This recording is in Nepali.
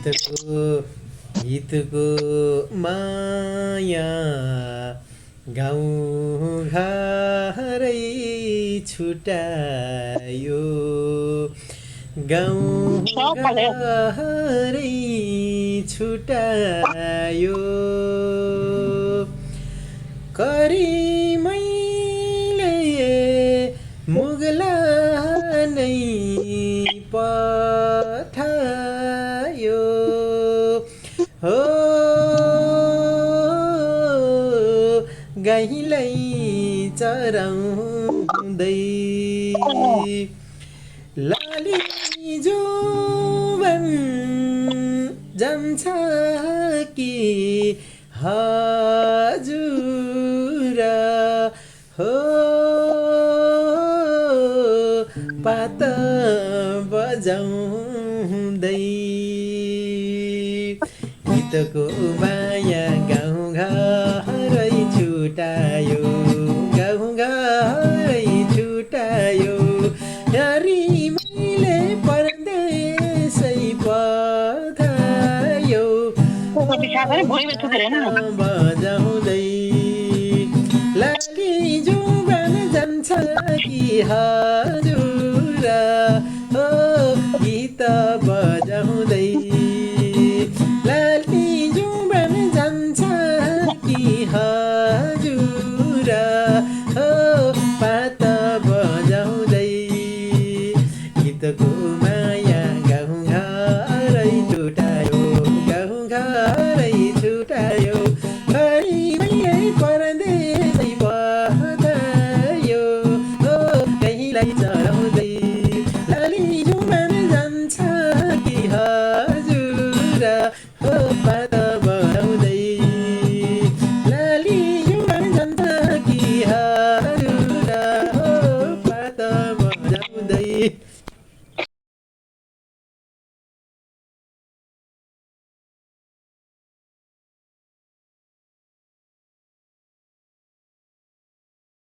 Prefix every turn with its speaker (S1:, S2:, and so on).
S1: हितको माया गाउँ घरै छुटायो गाउँ घरै छुटायो करी मैले मुगला नै पठायो हो गाईलाई चराउँदै लाली जुवन जान्छ कि हजुर हो पात बजाउँदै गीतको माया गाउँ घरै छुटायो गाउँ घरै छुटायो यारी मैले परदेशै पठायो बजाउँदै लाली जुबान जान्छ कि हजुर हो गीत बजाउँदै लाली जुबान जान्छ कि हजुर हो पात बजाउँदै गीतको माया गाउँ घरै छुटायो गाउँ घरै छुटायो खरी मैले परदेशै पठायो हो कहिँलाई चराउँदै लाली जुमान जान्छ कि हजुर हो पात बजाउँदै लाली जुमान जान्छ कि हजुर हो पात बजाउँदै